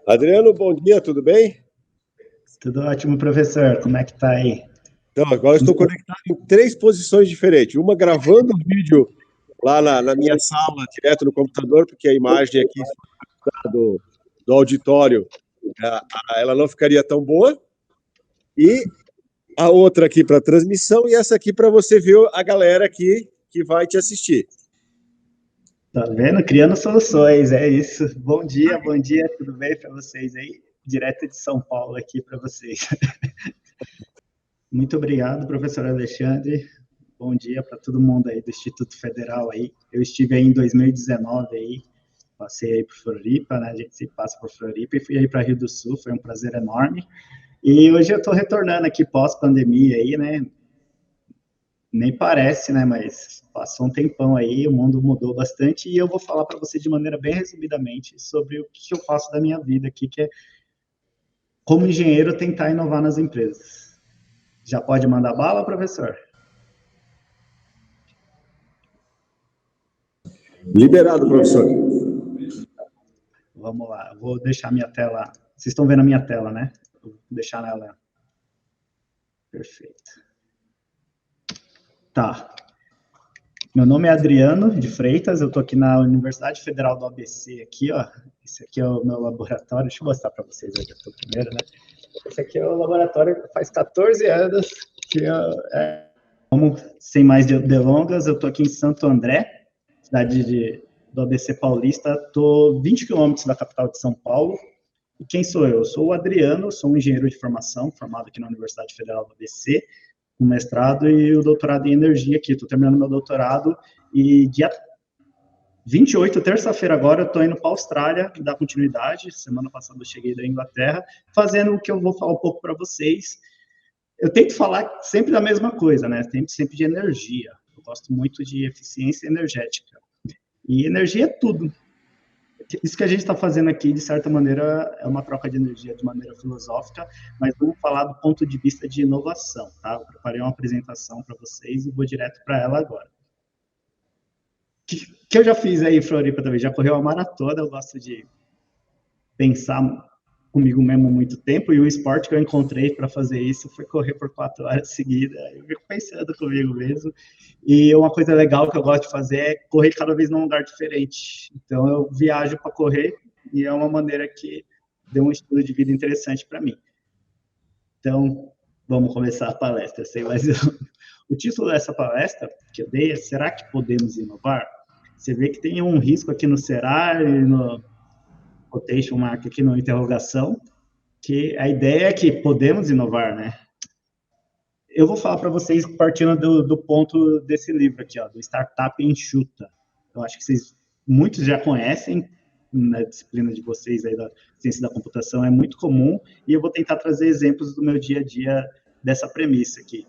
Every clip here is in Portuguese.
Adriano, bom dia, tudo bem? Tudo ótimo, professor. Como é que tá aí? Então, agora eu estou conectado em três posições diferentes. Uma gravando o vídeo lá na minha sala, direto no computador, porque a imagem aqui do auditório, ela não ficaria tão boa. E a outra aqui para transmissão e essa aqui para você ver a galera aqui que vai te assistir. Tá vendo? Criando soluções, é isso. Bom dia, tudo bem para vocês aí? Direto de São Paulo aqui para vocês. Muito obrigado, professor Alexandre. Bom dia para todo mundo aí do Instituto Federal aí. Eu estive aí em 2019 aí, passei aí por Floripa, né? A gente se passa por Floripa e fui aí para Rio do Sul, foi um prazer enorme. E hoje eu estou retornando aqui pós-pandemia aí, né? Nem parece, né? Mas passou um tempão aí, o mundo mudou bastante e eu vou falar para você de maneira bem resumidamente sobre o que eu faço da minha vida aqui, que é como engenheiro tentar inovar nas empresas. Já pode mandar bala, professor? Liberado, professor. Vamos lá, vou deixar minha tela. Vocês estão vendo a minha tela, né? Vou deixar ela. Perfeito. Tá. Meu nome é Adriano de Freitas, eu estou aqui na Universidade Federal do ABC, aqui, ó. Esse aqui é o meu laboratório, deixa eu mostrar para vocês aí, eu estou primeiro, né? Esse aqui é o laboratório que faz 14 anos que sem mais delongas, eu estou aqui em Santo André, do ABC Paulista, estou 20 quilômetros da capital de São Paulo. E quem sou eu? Eu sou o Adriano, sou um engenheiro de formação, formado aqui na Universidade Federal do ABC, com mestrado e o doutorado em energia aqui. Estou terminando meu doutorado e dia 28, terça-feira agora, eu estou indo para a Austrália, dar continuidade. Semana passada eu cheguei da Inglaterra, fazendo o que eu vou falar um pouco para vocês. Eu tento falar sempre da mesma coisa, né? Sempre de energia. Eu gosto muito de eficiência energética. E energia é tudo. Isso que a gente está fazendo aqui, de certa maneira, é uma troca de energia de maneira filosófica, mas vamos falar do ponto de vista de inovação, tá? Eu preparei uma apresentação para vocês e vou direto para ela agora. Que eu já fiz aí, Floripa, também, já correu a maratona, eu gosto de pensar comigo mesmo muito tempo, e o esporte que eu encontrei para fazer isso foi correr por 4 horas seguidas, eu fico pensando comigo mesmo, e uma coisa legal que eu gosto de fazer é correr cada vez num lugar diferente, então eu viajo para correr, e é uma maneira que deu um estilo de vida interessante para mim. Então, vamos começar a palestra, sei mais o título dessa palestra que eu dei é Será que podemos inovar? Você vê que tem um risco aqui no será e no quotation mark aqui na interrogação, que a ideia é que podemos inovar, né? Eu vou falar para vocês partindo do ponto desse livro aqui, ó, do Startup Enxuta. Eu acho que muitos já conhecem, na disciplina de vocês aí da ciência da computação, é muito comum, e eu vou tentar trazer exemplos do meu dia a dia dessa premissa aqui.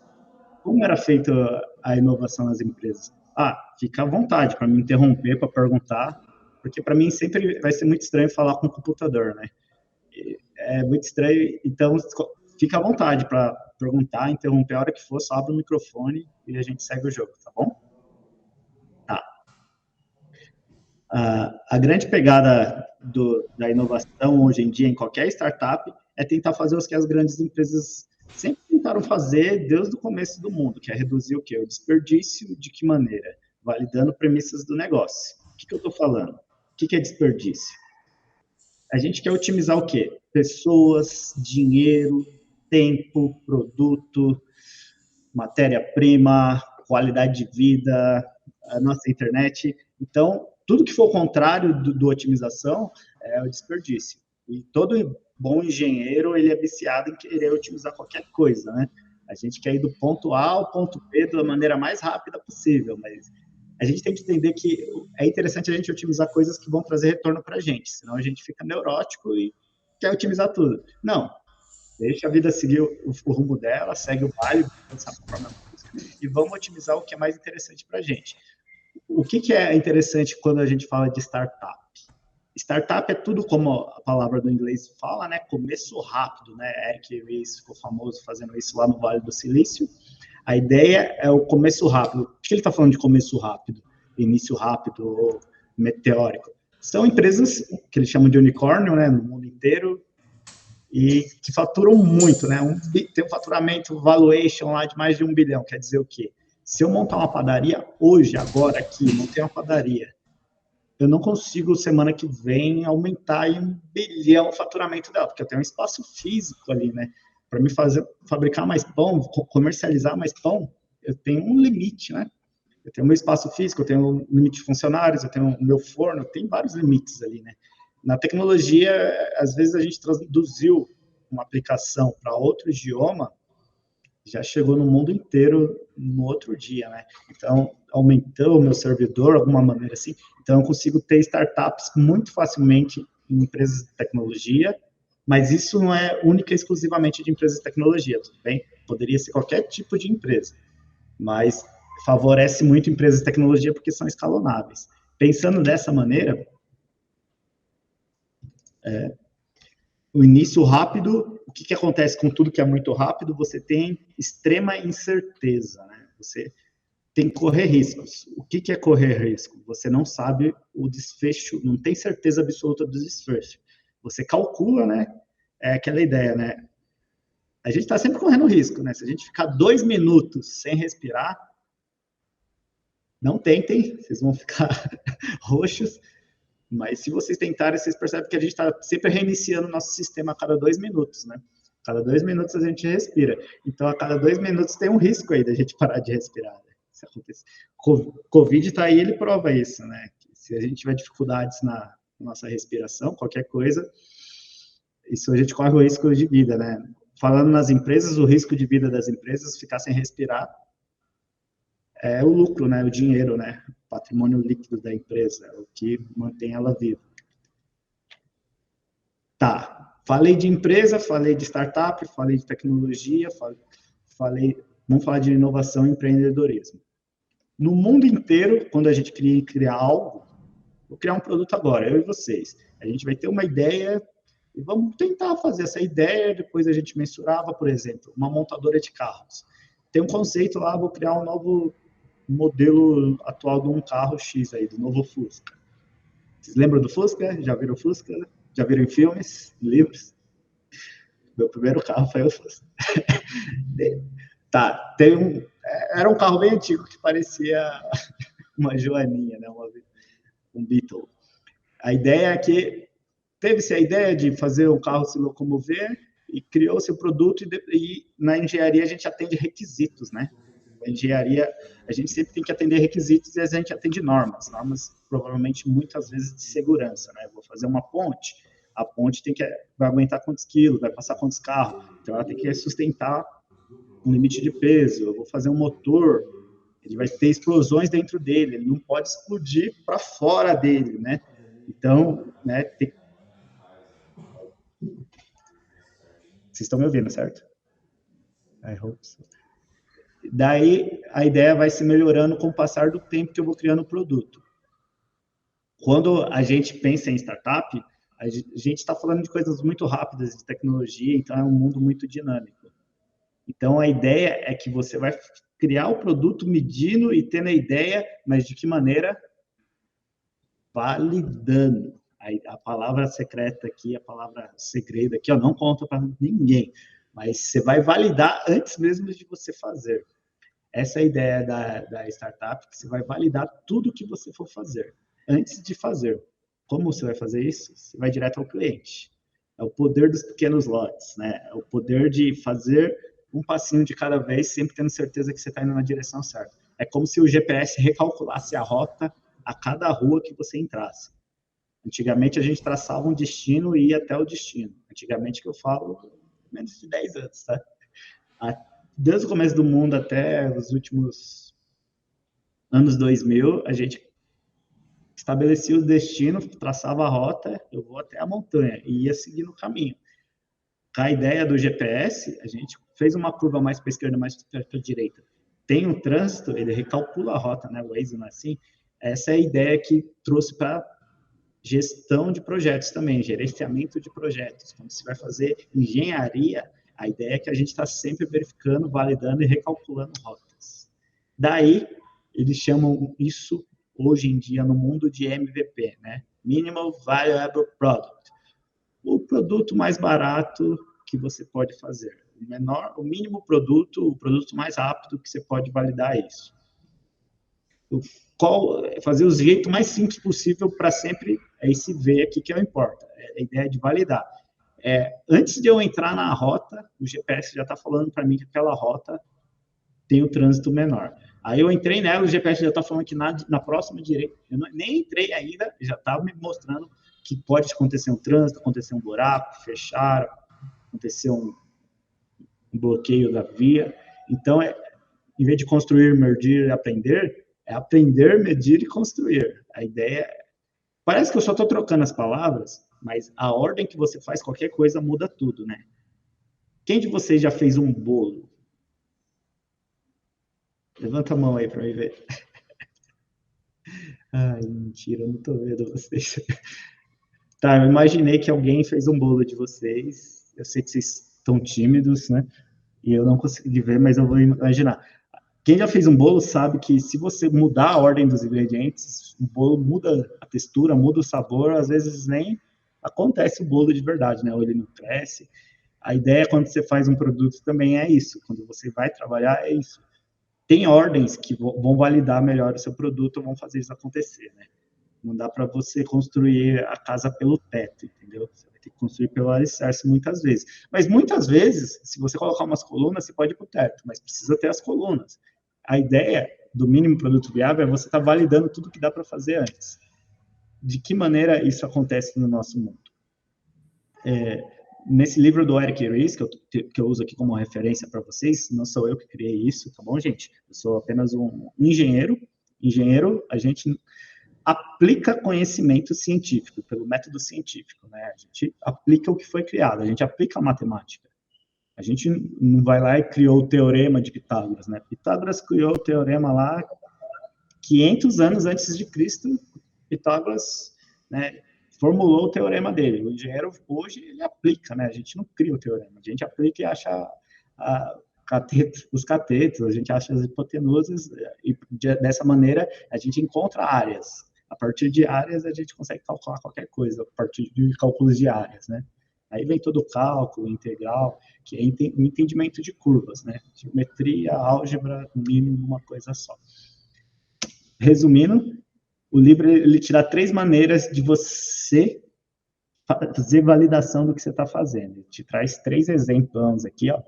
Como era feita a inovação nas empresas? Fica à vontade para me interromper, para perguntar, porque para mim sempre vai ser muito estranho falar com o computador, né? É muito estranho, então fica à vontade para perguntar, interromper a hora que for, só abre o microfone e a gente segue o jogo, tá bom? Tá. A grande pegada da inovação hoje em dia em qualquer startup é tentar fazer o que as grandes empresas sempre tentaram fazer desde o começo do mundo, que é reduzir o quê? O desperdício. De que maneira? Validando premissas do negócio. O que eu estou falando? O que é desperdício? A gente quer otimizar o quê? Pessoas, dinheiro, tempo, produto, matéria-prima, qualidade de vida, a nossa internet. Então, tudo que for o contrário do otimização é o desperdício. E todo bom engenheiro, ele é viciado em querer otimizar qualquer coisa, né? A gente quer ir do ponto A ao ponto B da maneira mais rápida possível, mas a gente tem que entender que é interessante a gente otimizar coisas que vão trazer retorno para a gente, senão a gente fica neurótico e quer otimizar tudo. Não, deixa a vida seguir o rumo dela, segue o baile, dançar conforme a música, e vamos otimizar o que é mais interessante para a gente. O que é interessante quando a gente fala de startup? Startup é tudo como a palavra do inglês fala, né? Começo rápido, né? Eric Ries ficou famoso fazendo isso lá no Vale do Silício. A ideia é o começo rápido. Por que ele está falando de começo rápido? Início rápido ou meteórico? São empresas que eles chamam de unicórnio, né, no mundo inteiro, e que faturam muito, né? Tem um faturamento, valuation lá de mais de 1 bilhão. Quer dizer o quê? Se eu montar uma padaria hoje, agora, aqui, montei uma padaria, eu não consigo, semana que vem, aumentar em 1 bilhão o faturamento dela, porque eu tenho um espaço físico ali, né? Para me fabricar mais pão, comercializar mais pão, eu tenho um limite, né? Eu tenho meu espaço físico, eu tenho um limite de funcionários, eu tenho o meu forno, tem vários limites ali, né? Na tecnologia, às vezes a gente traduziu uma aplicação para outro idioma, já chegou no mundo inteiro no outro dia, né? Então, aumentou o meu servidor, de alguma maneira assim. Então, eu consigo ter startups muito facilmente em empresas de tecnologia, mas isso não é única e exclusivamente de empresas de tecnologia, tudo bem? Poderia ser qualquer tipo de empresa, mas favorece muito empresas de tecnologia porque são escalonáveis. Pensando dessa maneira, o início rápido, o que acontece com tudo que é muito rápido? Você tem extrema incerteza, né? Você tem que correr riscos. O que é correr risco? Você não sabe o desfecho, não tem certeza absoluta do desfecho. Você calcula, né? É aquela ideia, né? A gente está sempre correndo risco, né? Se a gente ficar 2 minutos sem respirar, não tentem, vocês vão ficar roxos. Mas se vocês tentarem, vocês percebem que a gente está sempre reiniciando o nosso sistema a cada 2 minutos, né? A cada 2 minutos a gente respira. Então, a cada 2 minutos tem um risco aí da gente parar de respirar. Né? Se acontecer. Covid está aí, ele prova isso, né? Que se a gente tiver dificuldades na nossa respiração, qualquer coisa, isso a gente corre o risco de vida, né? Falando nas empresas, o risco de vida das empresas, ficar sem respirar, é o lucro, né? O dinheiro, né? O patrimônio líquido da empresa, o que mantém ela viva. Tá, falei de empresa, falei de startup, falei de tecnologia, vamos falar de inovação e empreendedorismo. No mundo inteiro, quando a gente cria algo, vou criar um produto agora, eu e vocês. A gente vai ter uma ideia e vamos tentar fazer essa ideia, depois a gente mensurava, por exemplo, uma montadora de carros. Tem um conceito lá, vou criar um novo modelo atual de um carro X aí, do novo Fusca. Vocês lembram do Fusca? Já viram o Fusca? Já viram em filmes, em livros? Meu primeiro carro foi o Fusca. Tá, era um carro bem antigo que parecia uma joaninha, né? Um Beetle. A ideia é que teve-se a ideia de fazer o carro se locomover e criou-se o produto e na engenharia a gente atende requisitos, né? A engenharia, a gente sempre tem que atender requisitos e a gente atende normas provavelmente muitas vezes de segurança, né? Vou fazer uma ponte, a ponte vai aguentar quantos quilos, vai passar quantos carros, então ela tem que sustentar um limite de peso. Eu vou fazer um motor, ele vai ter explosões dentro dele, ele não pode explodir para fora dele, né? Então, né, vocês estão me ouvindo, certo? I hope so. Daí, a ideia vai se melhorando com o passar do tempo que eu vou criando o produto. Quando a gente pensa em startup, a gente está falando de coisas muito rápidas, de tecnologia, então é um mundo muito dinâmico. Então, a ideia é que você vai criar o produto medindo e tendo a ideia, mas de que maneira? Validando. A palavra secreta aqui, a palavra segredo aqui, eu não conto para ninguém, mas você vai validar antes mesmo de você fazer. Essa é a ideia da startup, que você vai validar tudo que você for fazer, antes de fazer. Como você vai fazer isso? Você vai direto ao cliente. É o poder dos pequenos lotes, né? É o poder de fazer um passinho de cada vez, sempre tendo certeza que você está indo na direção certa. É como se o GPS recalculasse a rota a cada rua que você entrasse. Antigamente, a gente traçava um destino e ia até o destino. Antigamente, que eu falo, menos de 10 anos, tá? Desde o começo do mundo até os últimos anos 2000, a gente estabelecia o destino, traçava a rota, eu vou até a montanha, e ia seguindo o caminho. Com a ideia do GPS, a gente fez uma curva mais para a esquerda, mais para a direita. Tem um trânsito, ele recalcula a rota, né? O Waze não é assim. Essa é a ideia que trouxe para gestão de projetos também, gerenciamento de projetos. Quando você vai fazer engenharia, a ideia é que a gente está sempre verificando, validando e recalculando rotas. Daí, eles chamam isso, hoje em dia, no mundo de MVP, né? Minimal Viable Product. O produto mais barato que você pode fazer. O mínimo produto, o produto mais rápido que você pode validar isso. Fazer o jeito mais simples possível para sempre esse V aqui que é o importa. É a ideia de validar. Antes de eu entrar na rota, o GPS já está falando para mim que aquela rota tem o trânsito menor. Aí eu entrei nela, o GPS já está falando que na próxima direita, eu nem entrei ainda, já está me mostrando que pode acontecer um trânsito, acontecer um buraco, fechar, acontecer um bloqueio da via. Então, em vez de construir, medir e aprender, é aprender, medir e construir. A ideia parece que eu só estou trocando as palavras, mas a ordem que você faz qualquer coisa muda tudo, né? Quem de vocês já fez um bolo? Levanta a mão aí para me ver. Ai, mentira, eu não estou vendo vocês. Tá, eu imaginei que alguém fez um bolo de vocês. Eu sei que vocês estão tímidos, né? E eu não consegui ver, mas eu vou imaginar. Quem já fez um bolo sabe que se você mudar a ordem dos ingredientes, o bolo muda a textura, muda o sabor, às vezes nem acontece o bolo de verdade, né? Ou ele não cresce. A ideia quando você faz um produto também é isso. Quando você vai trabalhar, é isso. Tem ordens que vão validar melhor o seu produto, vão fazer isso acontecer, né? Não dá para você construir a casa pelo teto, entendeu? Você vai ter que construir pelo alicerce muitas vezes. Mas muitas vezes, se você colocar umas colunas, você pode ir para o teto, mas precisa ter as colunas. A ideia do mínimo produto viável é você estar validando tudo que dá para fazer antes. De que maneira isso acontece no nosso mundo? Nesse livro do Eric Ries, que eu uso aqui como referência para vocês, não sou eu que criei isso, tá bom, gente? Eu sou apenas um engenheiro. Engenheiro, a gente aplica conhecimento científico, pelo método científico, né? A gente aplica o que foi criado, a gente aplica a matemática. A gente não vai lá e criou o teorema de Pitágoras, né? Pitágoras criou o teorema lá 500 anos antes de Cristo. Pitágoras, né, formulou o teorema dele. O engenheiro hoje ele aplica, né? A gente não cria o teorema, a gente aplica e acha os catetos, a gente acha as hipotenusas e dessa maneira a gente encontra áreas. A partir de áreas a gente consegue calcular qualquer coisa a partir de cálculos de áreas, né? Aí vem todo o cálculo integral, que é o entendimento de curvas, né? Geometria, álgebra, no mínimo uma coisa só. Resumindo, o livro ele te dá 3 maneiras de você fazer validação do que você está fazendo. Ele te traz 3 exemplos aqui, ó.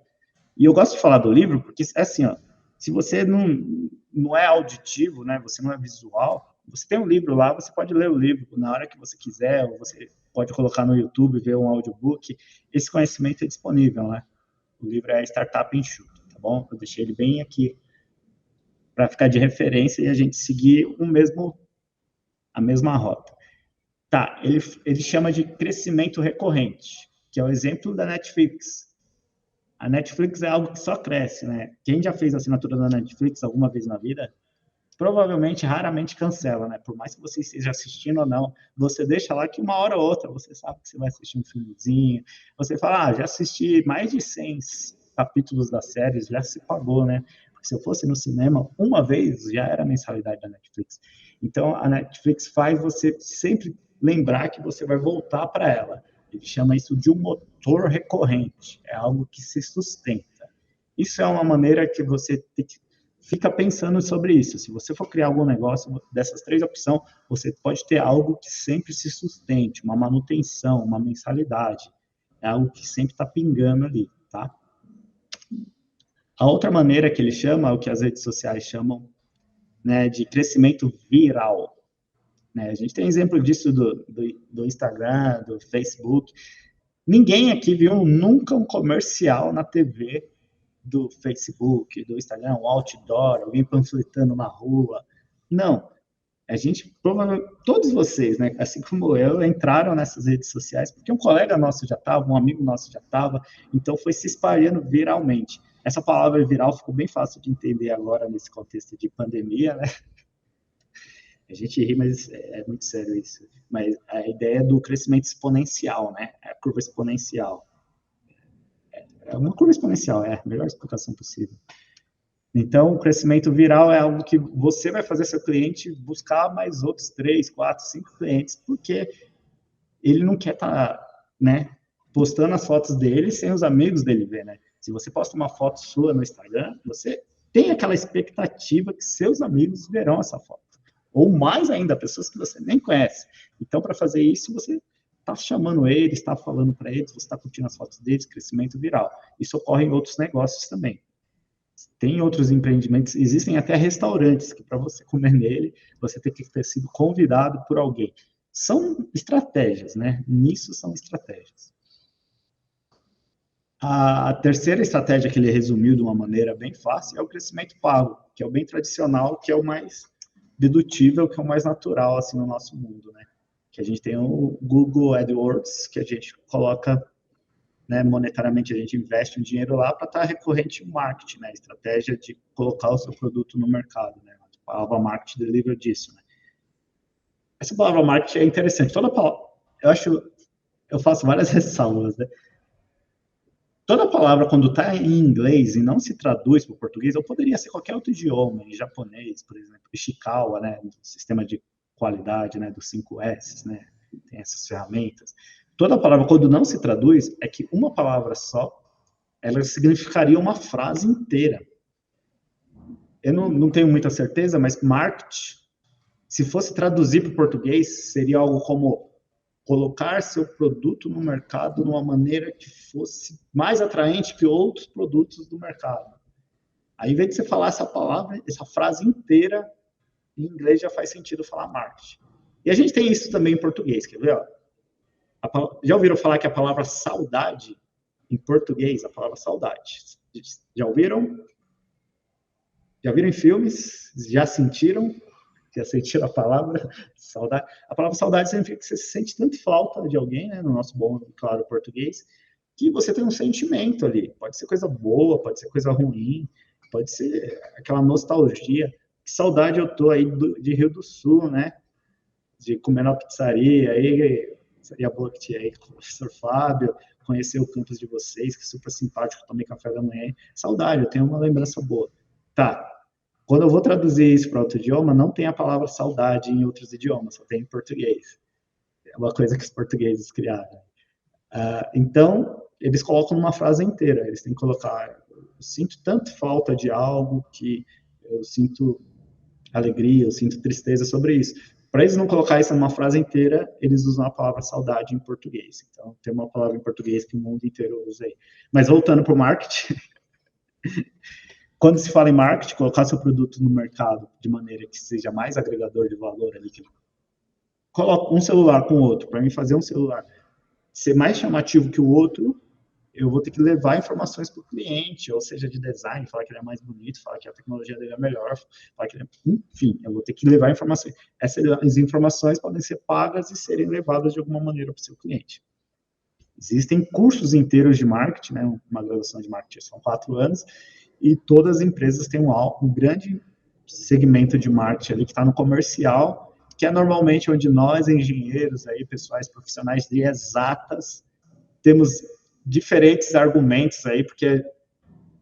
E eu gosto de falar do livro porque é assim, ó. Se você não é auditivo, né? Você não é visual, você tem um livro lá, você pode ler o livro na hora que você quiser, ou você pode colocar no YouTube, ver um audiobook. Esse conhecimento é disponível, né? O livro é Startup Enxuto, tá bom? Eu deixei ele bem aqui para ficar de referência e a gente seguir a mesma rota. Tá, ele chama de crescimento recorrente, que é o exemplo da Netflix. A Netflix é algo que só cresce, né? Quem já fez assinatura da Netflix alguma vez na vida, provavelmente, raramente cancela, né? Por mais que você esteja assistindo ou não, você deixa lá que uma hora ou outra você sabe que você vai assistir um filmezinho, você fala, já assisti mais de 100 capítulos da série, já se pagou, né? Porque se eu fosse no cinema uma vez, já era a mensalidade da Netflix. Então, a Netflix faz você sempre lembrar que você vai voltar para ela. Ele chama isso de um motor recorrente, é algo que se sustenta. Isso é uma maneira que você fica pensando sobre isso. Se você for criar algum negócio dessas 3 opções, você pode ter algo que sempre se sustente, uma manutenção, uma mensalidade. É algo que sempre está pingando ali, tá? A outra maneira que ele chama, o que as redes sociais chamam, né, de crescimento viral. Né? A gente tem exemplo disso do Instagram, do Facebook. Ninguém aqui viu nunca um comercial na TV do Facebook, do Instagram, um outdoor, alguém panfletando na rua. Não. A gente, provavelmente, todos vocês, né, assim como eu, entraram nessas redes sociais porque um colega nosso já estava, um amigo nosso já estava, então foi se espalhando viralmente. Essa palavra viral ficou bem fácil de entender agora nesse contexto de pandemia, né? A gente ri, mas é muito sério isso. Mas a ideia do crescimento exponencial, né? É a curva exponencial. É uma curva exponencial, é a melhor explicação possível. Então, o crescimento viral é algo que você vai fazer seu cliente buscar mais outros 3, 4, 5 clientes, porque ele não quer estar, né, postando as fotos dele sem os amigos dele ver, né? Se você posta uma foto sua no Instagram, você tem aquela expectativa que seus amigos verão essa foto. Ou mais ainda, pessoas que você nem conhece. Então, para fazer isso, você está chamando eles, está falando para eles, você está curtindo as fotos deles, crescimento viral. Isso ocorre em outros negócios também. Tem outros empreendimentos, existem até restaurantes que para você comer nele, você tem que ter sido convidado por alguém. São estratégias, né? Nisso são estratégias. A terceira estratégia que ele resumiu de uma maneira bem fácil é o crescimento pago, que é o bem tradicional, que é o mais dedutível, que é o mais natural assim no nosso mundo, né? Que a gente tem o Google AdWords, que a gente coloca, né, monetariamente a gente investe um dinheiro lá para estar recorrente em marketing, né? Estratégia de colocar o seu produto no mercado, né? A palavra marketing deriva disso, né? Essa palavra marketing é interessante. Toda palavra, eu faço várias ressalvas, né? Toda palavra, quando está em inglês e não se traduz para o português, ou poderia ser qualquer outro idioma, em japonês, por exemplo, Ishikawa, né, um sistema de qualidade, né, dos 5 S, né, tem essas ferramentas. Toda palavra, quando não se traduz, é que uma palavra só, ela significaria uma frase inteira. Eu não tenho muita certeza, mas marketing, se fosse traduzir para o português, seria algo como colocar seu produto no mercado de uma maneira que fosse mais atraente que outros produtos do mercado. Aí, em vez de você falar essa palavra, essa frase inteira, em inglês já faz sentido falar marketing. E a gente tem isso também em português, quer ver? Já ouviram falar que a palavra saudade, em português, a palavra saudade, já ouviram? Já viram em filmes? Já sentiram? Já sentiram a palavra saudade? A palavra saudade significa que você sente tanto falta de alguém, né, no nosso bom, claro, português, que você tem um sentimento ali. Pode ser coisa boa, pode ser coisa ruim, pode ser aquela nostalgia. Que saudade eu tô aí de Rio do Sul, né? De comer na pizzaria, aí, pizzaria boa que tinha aí com o professor Fábio, conhecer o campus de vocês, que é super simpático, tomei café da manhã. Saudade, eu tenho uma lembrança boa. Tá. Quando eu vou traduzir isso para outro idioma, não tem a palavra saudade em outros idiomas, só tem em português. É uma coisa que os portugueses criaram. Então, eles colocam numa frase inteira. Eles têm que colocar: eu sinto tanto falta de algo que eu sinto alegria, eu sinto tristeza sobre isso. Para eles não colocar isso numa frase inteira, eles usam a palavra saudade em português. Então, tem uma palavra em português que o mundo inteiro usa aí. Mas voltando para o marketing, quando se fala em marketing, colocar seu produto no mercado de maneira que seja mais agregador de valor ali, que coloca um celular com o outro, para mim fazer um celular ser mais chamativo que o outro, eu vou ter que levar informações para o cliente, ou seja, de design, falar que ele é mais bonito, falar que a tecnologia dele é melhor, falar que ele é... Enfim, eu vou ter que levar informações. Essas informações podem ser pagas e serem levadas de alguma maneira para o seu cliente. Existem cursos inteiros de marketing, né? Uma graduação de marketing são 4 anos, e todas as empresas têm um grande segmento de marketing ali que está no comercial, que é normalmente onde nós, engenheiros, aí, pessoais profissionais de exatas, temos diferentes argumentos aí, porque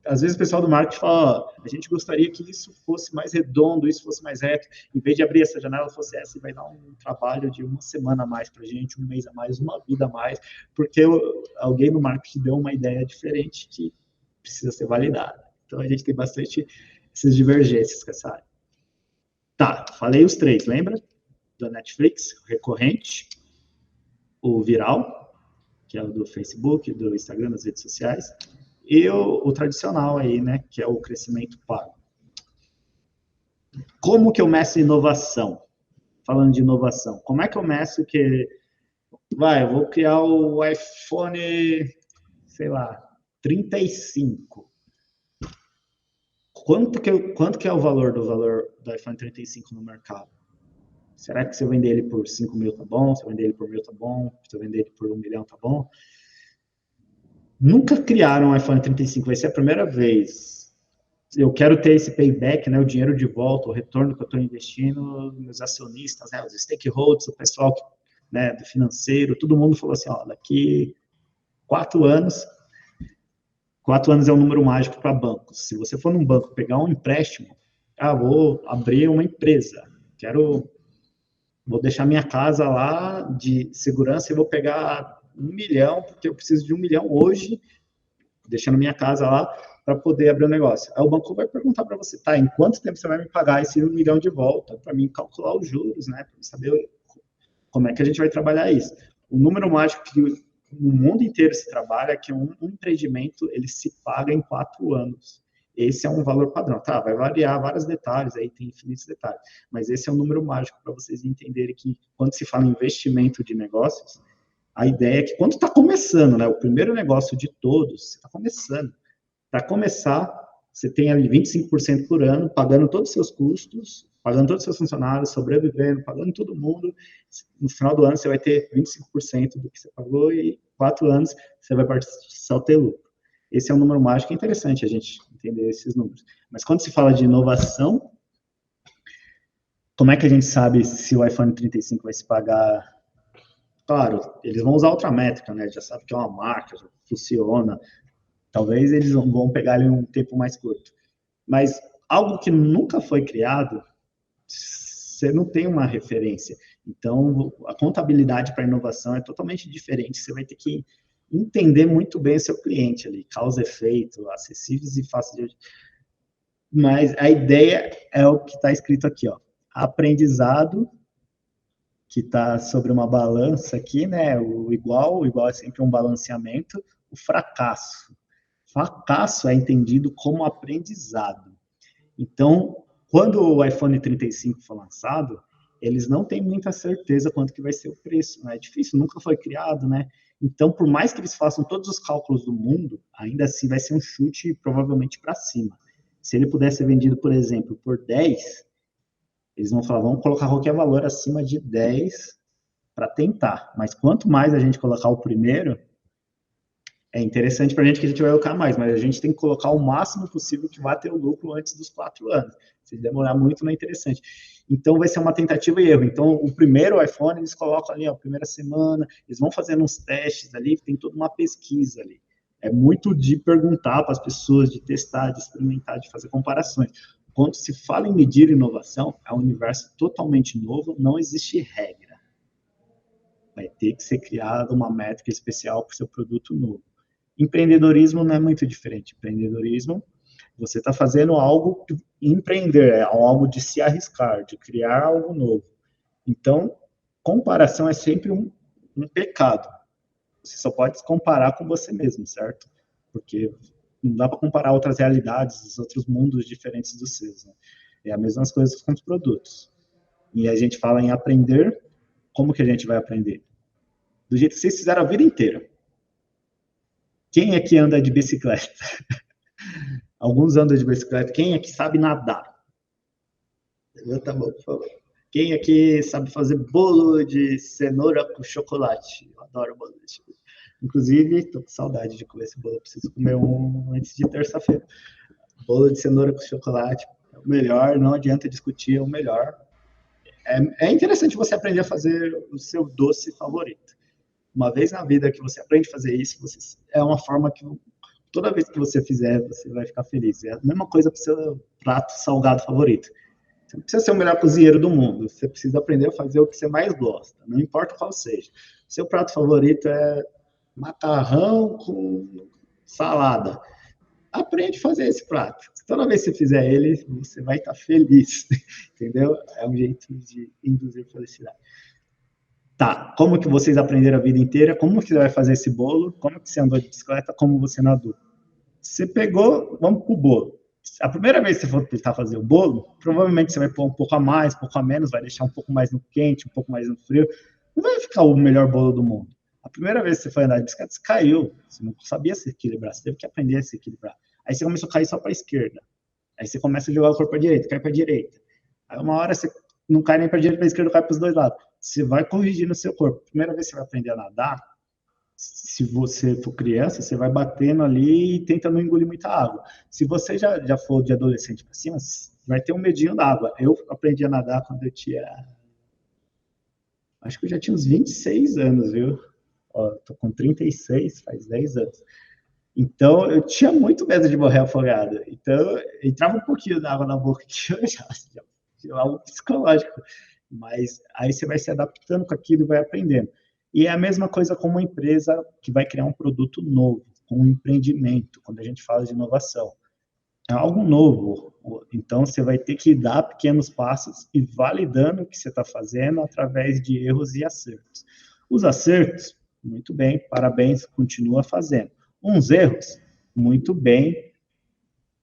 às vezes o pessoal do marketing fala: ó, a gente gostaria que isso fosse mais redondo, isso fosse mais reto, em vez de abrir essa janela, fosse essa, e vai dar um trabalho de uma semana a mais para a gente, um mês a mais, uma vida a mais, porque alguém no marketing deu uma ideia diferente que precisa ser validada. Então, a gente tem bastante essas divergências com essa área. Tá, falei os 3, lembra? Da Netflix, recorrente, o viral, que é o do Facebook, do Instagram, das redes sociais, e o tradicional aí, né, que é o crescimento pago. Como que eu meço inovação? Falando de inovação, como é que eu meço que... eu vou criar o iPhone, sei lá, 35. Quanto que é o valor do iPhone 35 no mercado? Será que se eu vender ele por 5 mil tá bom? Se eu vender ele por 1.000 tá bom? Se eu vender ele por 1 milhão tá bom? Nunca criaram um iPhone 35, vai ser a primeira vez. Eu quero ter esse payback, né, o dinheiro de volta, o retorno que eu estou investindo, meus acionistas, né, os stakeholders, o pessoal, né, do financeiro, todo mundo falou assim: ó, daqui 4 anos 4 anos é um número mágico para bancos. Se você for num banco pegar um empréstimo, vou abrir uma empresa, vou deixar minha casa lá de segurança e vou pegar 1 milhão, porque eu preciso de 1 milhão hoje, deixando minha casa lá para poder abrir o negócio. Aí o banco vai perguntar para você, tá, em quanto tempo você vai me pagar esse 1 milhão de volta? Para mim calcular os juros, né? Para saber como é que a gente vai trabalhar isso. O número mágico que no mundo inteiro se trabalha é que um empreendimento ele se paga em 4 anos. Esse é um valor padrão. Tá, vai variar vários detalhes, aí tem infinitos detalhes, mas esse é um número mágico para vocês entenderem que quando se fala em investimento de negócios, a ideia é que quando está começando, né, o primeiro negócio de todos, você está começando. Para começar, você tem ali 25% por ano, pagando todos os seus custos, pagando todos os seus funcionários, sobrevivendo, pagando todo mundo. No final do ano, você vai ter 25% do que você pagou e 4 anos você vai só ter lucro. Esse é um número mágico, é interessante a gente entender esses números. Mas quando se fala de inovação, como é que a gente sabe se o iPhone 35 vai se pagar? Claro, eles vão usar outra métrica, né? Já sabe que é uma marca, já funciona. Talvez eles vão pegar ali um tempo mais curto. Mas algo que nunca foi criado, você não tem uma referência. Então, a contabilidade para inovação é totalmente diferente. Você vai ter que entender muito bem o seu cliente ali, causa e efeito, acessíveis e fáceis de... Mas a ideia é o que está escrito aqui, ó. Aprendizado, que está sobre uma balança aqui, né? O igual é sempre um balanceamento. O fracasso. Fracasso é entendido como aprendizado. Então, quando o iPhone 35 for lançado, eles não têm muita certeza quanto que vai ser o preço, né? É difícil, nunca foi criado, né? Então, por mais que eles façam todos os cálculos do mundo, ainda assim vai ser um chute provavelmente para cima. Se ele pudesse ser vendido, por exemplo, por 10, eles vão falar, vamos colocar qualquer valor acima de 10 para tentar. Mas quanto mais a gente colocar o primeiro, é interessante para a gente que a gente vai lucrar mais, mas a gente tem que colocar o máximo possível que vá ter o lucro antes dos 4 anos. Se demorar muito, não é interessante. Então, vai ser uma tentativa e erro. Então, o primeiro iPhone, eles colocam ali, ó, primeira semana, eles vão fazendo uns testes ali, tem toda uma pesquisa ali. É muito de perguntar para as pessoas, de testar, de experimentar, de fazer comparações. Quando se fala em medir inovação, é um universo totalmente novo, não existe regra. Vai ter que ser criada uma métrica especial para o seu produto novo. Empreendedorismo não é muito diferente. Empreendedorismo, você está fazendo algo, empreender é algo de se arriscar, de criar algo novo. Então, comparação é sempre um pecado. Você só pode se comparar com você mesmo, certo? Porque não dá para comparar outras realidades, outros mundos diferentes dos seus. Né? É a mesma coisa com os produtos. E a gente fala em aprender, como que a gente vai aprender? Do jeito que vocês fizeram a vida inteira. Quem é que anda de bicicleta? Alguns andam de bicicleta. Quem é que sabe nadar? Levanta a mão, por favor. Quem é que sabe fazer bolo de cenoura com chocolate? Eu adoro bolo de chocolate. Inclusive, estou com saudade de comer esse bolo. Preciso comer um antes de terça-feira. Bolo de cenoura com chocolate é o melhor. Não adianta discutir, é o melhor. É interessante você aprender a fazer o seu doce favorito. Uma vez na vida que você aprende a fazer isso, é uma forma que toda vez que você fizer, você vai ficar feliz. É a mesma coisa para o seu prato salgado favorito. Você não precisa ser o melhor cozinheiro do mundo, você precisa aprender a fazer o que você mais gosta, não importa qual seja. Seu prato favorito é macarrão com salada. Aprende a fazer esse prato. Toda vez que você fizer ele, você vai estar feliz, entendeu? É um jeito de induzir felicidade. Tá, como que vocês aprenderam a vida inteira? Como que você vai fazer esse bolo? Como que você andou de bicicleta? Como você nadou? Você pegou, vamos pro bolo. A primeira vez que você for tentar fazer o bolo, provavelmente você vai pôr um pouco a mais, um pouco a menos, vai deixar um pouco mais no quente, um pouco mais no frio. Não vai ficar o melhor bolo do mundo. A primeira vez que você foi andar de bicicleta, você caiu. Você não sabia se equilibrar, você teve que aprender a se equilibrar. Aí você começou a cair só para a esquerda. Aí você começa a jogar o corpo para a direita, cai para a direita. Aí uma hora você não cai nem para a direita, para a esquerda, cai para os dois lados. Você vai corrigindo o seu corpo. Primeira vez que você vai aprender a nadar, se você for criança, você vai batendo ali e tenta não engolir muita água. Se você já for de adolescente para cima, vai ter um medinho da água. Eu aprendi a nadar quando eu tinha... Acho que eu já tinha uns 26 anos, viu? Ó, tô com 36, faz 10 anos. Então, eu tinha muito medo de morrer afogado. Então, entrava um pouquinho d'água na boca, que eu já algo psicológico. Mas aí você vai se adaptando com aquilo e vai aprendendo. E é a mesma coisa com uma empresa que vai criar um produto novo, com um empreendimento, quando a gente fala de inovação. É algo novo. Então, você vai ter que dar pequenos passos e validando o que você está fazendo através de erros e acertos. Os acertos, muito bem, parabéns, continua fazendo. Uns erros, muito bem,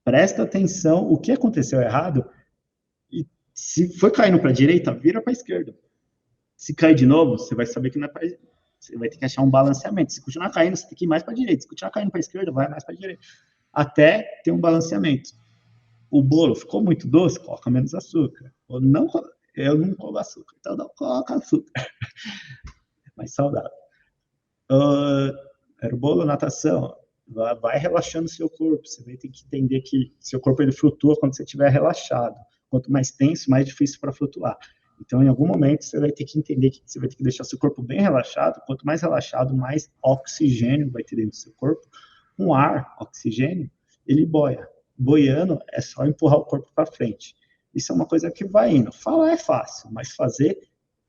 presta atenção, o que aconteceu errado, e se for caindo para a direita, vira para a esquerda. Se cair de novo, você vai saber que não é para... Você vai ter que achar um balanceamento. Se continuar caindo, você tem que ir mais para a direita. Se continuar caindo para a esquerda, vai mais para a direita. Até ter um balanceamento. O bolo ficou muito doce, coloca menos açúcar. Ou não, eu não como açúcar, então não coloca açúcar. É mais saudável. Era o bolo, natação. Vai relaxando o seu corpo. Você vai ter que entender que seu corpo ele flutua quando você estiver relaxado. Quanto mais tenso, mais difícil para flutuar. Então, em algum momento, você vai ter que entender que você vai ter que deixar seu corpo bem relaxado. Quanto mais relaxado, mais oxigênio vai ter dentro do seu corpo. Com ar, oxigênio, ele boia. Boiando é só empurrar o corpo para frente. Isso é uma coisa que vai indo. Falar é fácil, mas fazer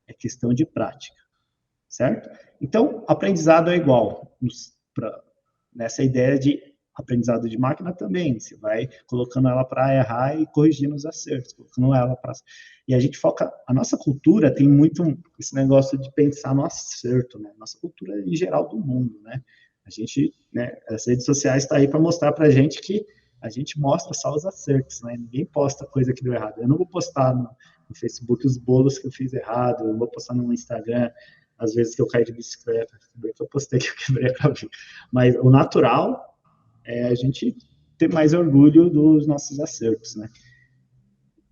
é questão de prática, certo? Então, aprendizado é igual. Nessa ideia de aprendizado de máquina também. Você vai colocando ela para errar e corrigindo os acertos, colocando ela para... E a gente foca... A nossa cultura tem muito esse negócio de pensar no acerto, né? Nossa cultura em geral do mundo, né? A gente, né? As redes sociais estão aí para mostrar para a gente que a gente mostra só os acertos, né? Ninguém posta coisa que deu errado. Eu não vou postar no Facebook os bolos que eu fiz errado, eu vou postar no Instagram às vezes que eu caí de bicicleta, que eu postei que eu quebrei a cabeça. Mas o natural é a gente ter mais orgulho dos nossos acertos, né?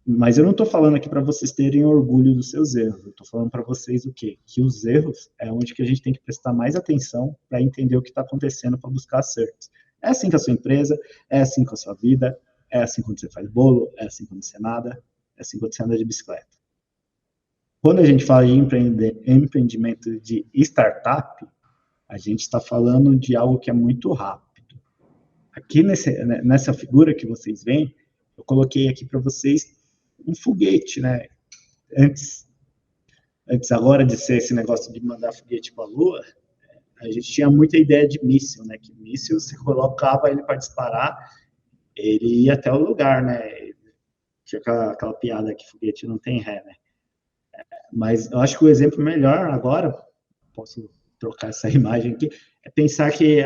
Mas eu não estou falando aqui para vocês terem orgulho dos seus erros. Eu estou falando para vocês o quê? Que os erros é onde que a gente tem que prestar mais atenção para entender o que está acontecendo para buscar acertos. É assim com a sua empresa, é assim com a sua vida, é assim quando você faz bolo, é assim quando você nada, é assim quando você anda de bicicleta. Quando a gente fala de empreendimento de startup, a gente está falando de algo que é muito rápido. Aqui nessa figura que vocês veem, eu coloquei aqui para vocês um foguete, né? Antes agora de ser esse negócio de mandar foguete para a Lua, a gente tinha muita ideia de míssil, né? Que míssil, você colocava ele para disparar, ele ia até o lugar, né? Tinha aquela piada que foguete não tem ré, né? Mas eu acho que o exemplo melhor agora, posso trocar essa imagem aqui, é pensar que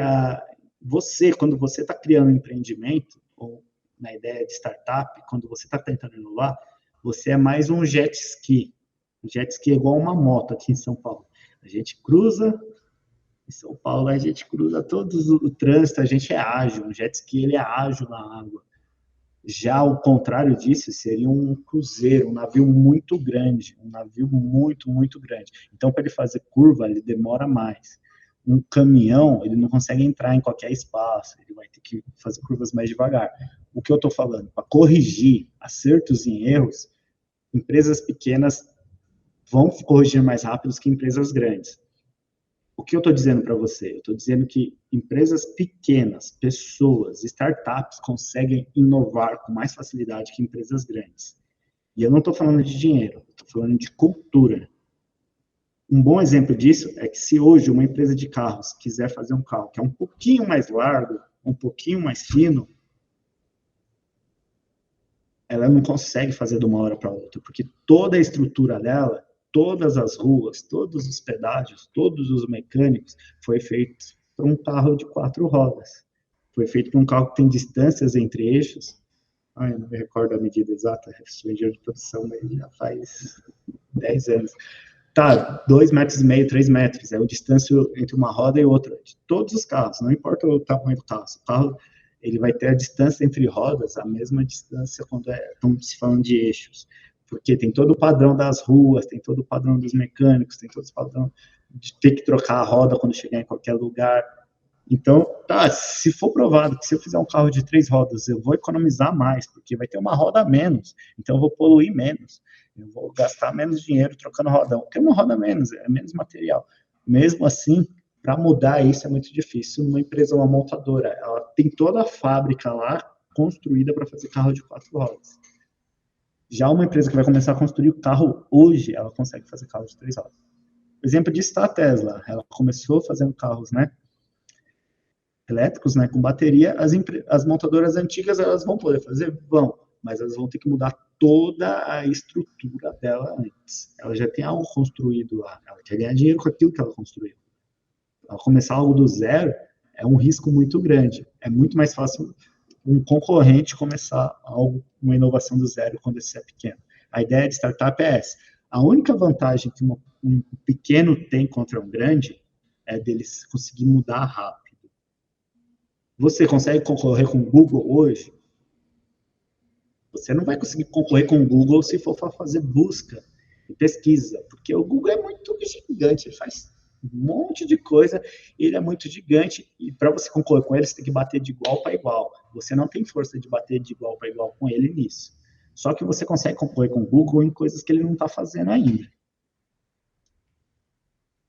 quando você está criando um empreendimento, ou na ideia de startup, quando você está tentando inovar, você é mais um jet ski. Um jet ski é igual uma moto aqui em São Paulo. A gente cruza, em São Paulo a gente cruza todo o trânsito, a gente é ágil, um jet ski ele é ágil na água. Já o contrário disso seria um cruzeiro, um navio muito grande, um navio muito, muito grande. Então, para ele fazer curva, ele demora mais. Um caminhão, ele não consegue entrar em qualquer espaço, ele vai ter que fazer curvas mais devagar. O que eu estou falando? Para corrigir acertos e erros, empresas pequenas vão corrigir mais rápido que empresas grandes. O que eu estou dizendo para você? Eu estou dizendo que empresas pequenas, pessoas, startups conseguem inovar com mais facilidade que empresas grandes. E eu não estou falando de dinheiro, estou falando de cultura. Um bom exemplo disso é que se hoje uma empresa de carros quiser fazer um carro que é um pouquinho mais largo, um pouquinho mais fino, ela não consegue fazer de uma hora para outra, porque toda a estrutura dela, todas as ruas, todos os pedágios, todos os mecânicos, foi feito para um carro de 4 rodas. Foi feito para um carro que tem distâncias entre eixos. Eu não me recordo a medida exata, sou engenheiro de produção, mas já faz 10 anos. Tá, 2,5 metros, 3 metros, é a distância entre uma roda e outra, de todos os carros, não importa o tamanho do carro. O carro ele vai ter a distância entre rodas, a mesma distância quando estamos se falando de eixos. Porque tem todo o padrão das ruas, tem todo o padrão dos mecânicos, tem todo o padrão de ter que trocar a roda quando chegar em qualquer lugar. Então, tá, se for provado que se eu fizer um carro de 3 rodas, eu vou economizar mais, porque vai ter uma roda a menos, então eu vou poluir menos, eu vou gastar menos dinheiro trocando rodão, porque uma roda a menos, é menos material. Mesmo assim, para mudar isso é muito difícil. Uma empresa, uma montadora, ela tem toda a fábrica lá construída para fazer carro de 4 rodas. Já uma empresa que vai começar a construir o carro hoje, ela consegue fazer carro de 3 rodas. O exemplo disso está a Tesla. Ela começou fazendo carros, né, elétricos, né, com bateria. As montadoras antigas, elas vão poder fazer? Vão, mas elas vão ter que mudar toda a estrutura dela antes. Ela já tem algo construído lá. Ela quer ganhar dinheiro com aquilo que ela construiu. Ela começar algo do zero é um risco muito grande. É muito mais fácil um concorrente começar algo, uma inovação do zero quando esse é pequeno. A ideia de startup é essa. A única vantagem que um pequeno tem contra um grande é deles conseguir mudar rápido. Você consegue concorrer com o Google hoje? Você não vai conseguir concorrer com o Google se for para fazer busca e pesquisa, porque o Google é muito gigante, ele faz um monte de coisa, ele é muito gigante, e para você concorrer com ele, você tem que bater de igual para igual. Você não tem força de bater de igual para igual com ele nisso. Só que você consegue concorrer com o Google em coisas que ele não está fazendo ainda.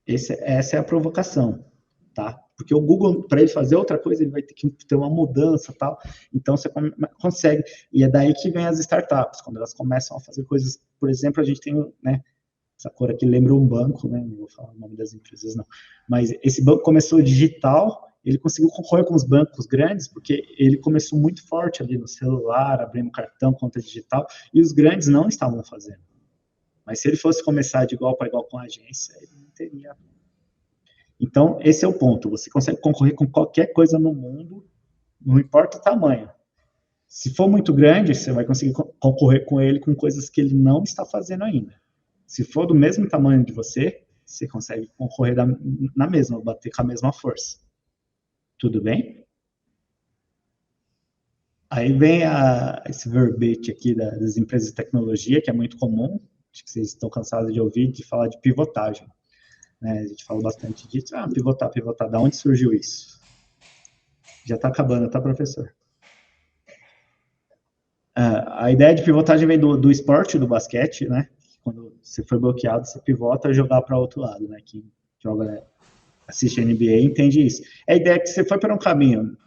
Essa é a provocação, tá? Porque o Google, para ele fazer outra coisa, ele vai ter que ter uma mudança, tal. Então você consegue. E é daí que vem as startups, quando elas começam a fazer coisas. Por exemplo, a gente tem, né? Essa cor aqui lembra um banco, né? Não vou falar o nome das empresas, não. Mas esse banco começou digital, ele conseguiu concorrer com os bancos grandes, porque ele começou muito forte ali no celular, abrindo cartão, conta digital, e os grandes não estavam fazendo. Mas se ele fosse começar de igual para igual com a agência, ele não teria. Então, esse é o ponto. Você consegue concorrer com qualquer coisa no mundo, não importa o tamanho. Se for muito grande, você vai conseguir concorrer com ele com coisas que ele não está fazendo ainda. Se for do mesmo tamanho de você, você consegue concorrer na mesma, bater com a mesma força. Tudo bem? Aí vem esse verbete aqui das empresas de tecnologia, que é muito comum, acho que vocês estão cansados de ouvir, de falar de pivotagem. Né? A gente fala bastante disso. Pivotar. Da onde surgiu isso? Já está acabando, tá, professor? A ideia de pivotagem vem do esporte, do basquete, né? Quando você foi bloqueado, você pivota e jogar para outro lado, né? Quem joga, né? Assiste NBA entende isso. A ideia é que você foi para um caminho.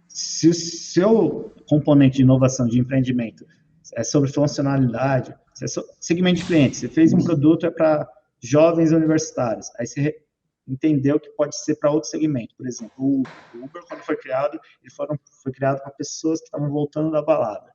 Se o seu componente de inovação, de empreendimento, é sobre funcionalidade, é segmento de cliente, você fez um produto para jovens universitários, aí você entendeu que pode ser para outro segmento. Por exemplo, o Uber, quando foi criado, foi criado para pessoas que estavam voltando da balada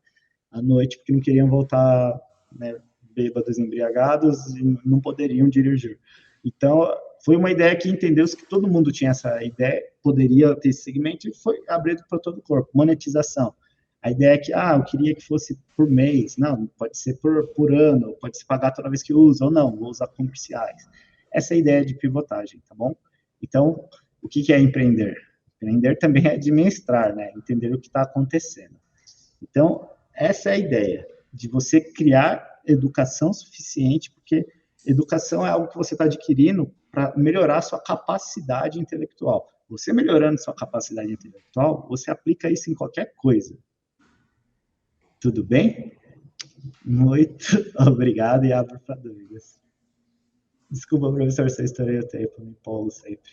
à noite, porque não queriam voltar, né, bêbados, embriagados, e não poderiam dirigir. Então, foi uma ideia que entendeu-se que todo mundo tinha essa ideia, poderia ter esse segmento, e foi abrido para todo o corpo. Monetização. A ideia é que, eu queria que fosse por mês. Não, pode ser por ano, pode se pagar toda vez que usa, ou não, vou usar comerciais. Essa é a ideia de pivotagem, tá bom? Então, o que é empreender? Empreender também é administrar, né? Entender o que está acontecendo. Então, essa é a ideia, de você criar educação suficiente, porque educação é algo que você está adquirindo para melhorar a sua capacidade intelectual. Você melhorando sua capacidade intelectual, você aplica isso em qualquer coisa. Tudo bem? Muito obrigado e abro para dúvidas. Desculpa, professor, se eu estourei o tempo, me empolgo sempre.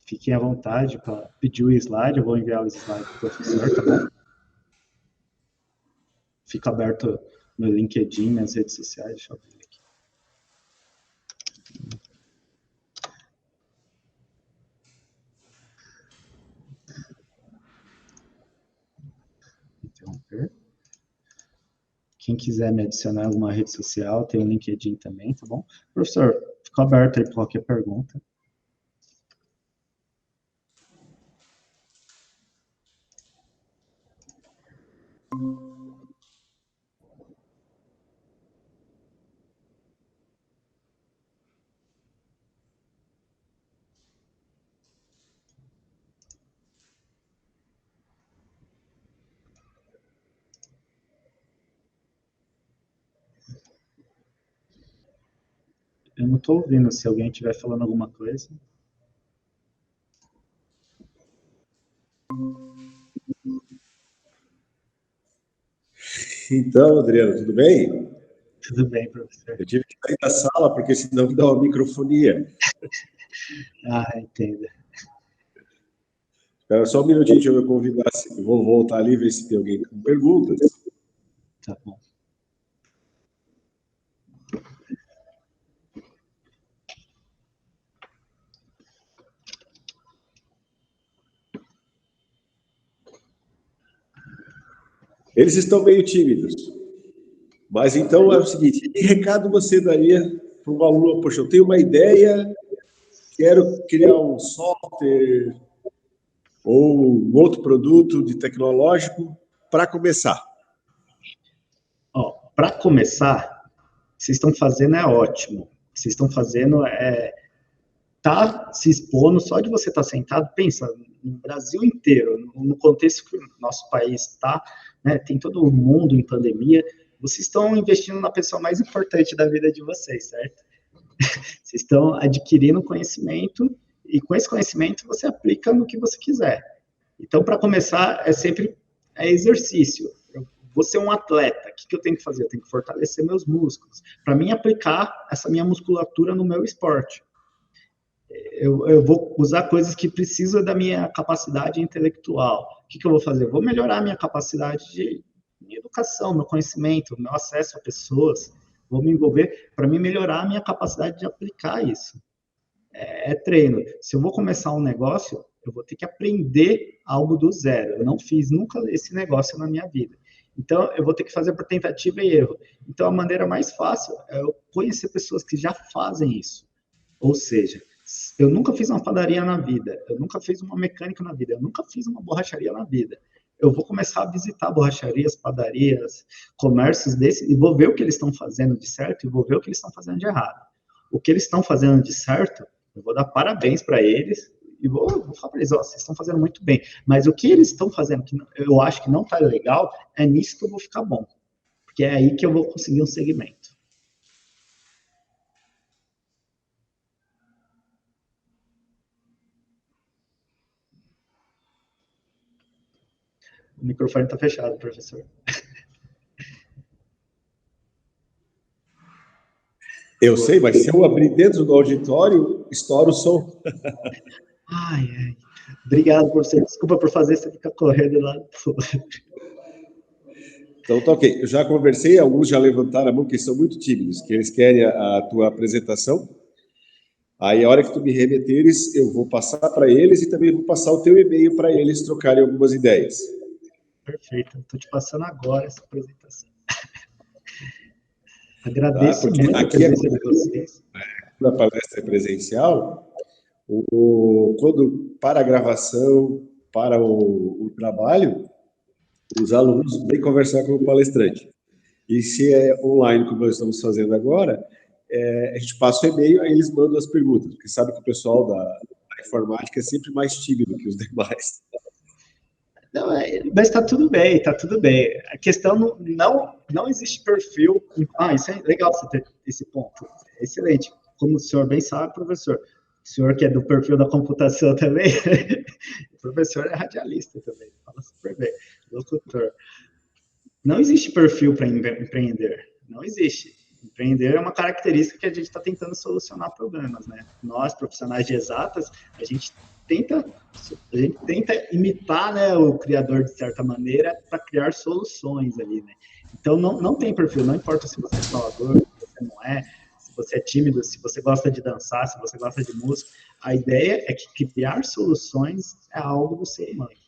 Fiquem à vontade para pedir o slide, eu vou enviar o slide para o professor, tá bom? Fica aberto meu LinkedIn, minhas redes sociais, deixa eu ver aqui. Interromper. Quem quiser me adicionar em alguma rede social, tem o LinkedIn também, tá bom? Professor, fica aberto aí para qualquer pergunta. Eu não estou ouvindo, se alguém estiver falando alguma coisa. Então, Adriano, tudo bem? Tudo bem, professor. Eu tive que sair da sala, porque senão me dá uma microfonia. Entendo. Espera só um minutinho, deixa eu convidar. Eu vou voltar ali, ver se tem alguém com perguntas. Tá bom. Eles estão meio tímidos. Mas então é o seguinte, que recado você daria para um aluno? Poxa, eu tenho uma ideia, quero criar um software ou um outro produto de tecnológico para começar. Para começar, o que vocês estão fazendo é ótimo. O que vocês estão fazendo tá se expondo, só de você estar sentado, pensa, no Brasil inteiro, no contexto que o nosso país está, né, tem todo o mundo em pandemia, vocês estão investindo na pessoa mais importante da vida de vocês, certo? Vocês estão adquirindo conhecimento e com esse conhecimento você aplica no que você quiser. Então, para começar, sempre exercício. Eu vou ser um atleta, o que eu tenho que fazer? Eu tenho que fortalecer meus músculos, para mim aplicar essa minha musculatura no meu esporte. Eu vou usar coisas que precisam da minha capacidade intelectual. O que eu vou fazer? Eu vou melhorar a minha capacidade de educação, meu conhecimento, meu acesso a pessoas. Vou me envolver para me melhorar a minha capacidade de aplicar isso. É treino. Se eu vou começar um negócio, eu vou ter que aprender algo do zero. Eu não fiz nunca esse negócio na minha vida. Então, eu vou ter que fazer por tentativa e erro. Então, a maneira mais fácil é eu conhecer pessoas que já fazem isso. Ou seja, eu nunca fiz uma padaria na vida, eu nunca fiz uma mecânica na vida, eu nunca fiz uma borracharia na vida. Eu vou começar a visitar borracharias, padarias, comércios desses, e vou ver o que eles estão fazendo de certo e vou ver o que eles estão fazendo de errado. O que eles estão fazendo de certo, eu vou dar parabéns para eles e vou falar para eles, vocês estão fazendo muito bem. Mas o que eles estão fazendo, que eu acho que não está legal, é nisso que eu vou ficar bom. Porque é aí que eu vou conseguir um segmento. O microfone está fechado, professor. Eu sei, mas se eu abrir dentro do auditório, estoura o som. Ai. Obrigado, professor. Desculpa por fazer você ficar correndo lá. Então, tá ok. Eu já conversei, alguns já levantaram a mão, que são muito tímidos, que eles querem a tua apresentação. Aí, a hora que tu me remeteres, eu vou passar para eles e também vou passar o teu e-mail para eles trocarem algumas ideias. Perfeito. Estou te passando agora essa apresentação. Agradeço muito a presença de vocês. Na palestra presencial, quando para a gravação, para o trabalho, os alunos vêm conversar com o palestrante. E se é online, como nós estamos fazendo agora, a gente passa o e-mail, aí eles mandam as perguntas, porque sabe que o pessoal da informática é sempre mais tímido que os demais. Não, mas está tudo bem, está tudo bem. A questão não existe perfil. Isso é legal você ter esse ponto. Excelente. Como o senhor bem sabe, professor, o senhor que é do perfil da computação também, o professor é radialista também, fala super bem, locutor. Não existe perfil para empreender, não existe. Empreender é uma característica que a gente está tentando solucionar problemas, né? Nós, profissionais de exatas, a gente tenta imitar, né, o criador de certa maneira para criar soluções ali, né? Então, não tem perfil, não importa se você é falador, se você não é, se você é tímido, se você gosta de dançar, se você gosta de música. A ideia é que criar soluções é algo do ser humano.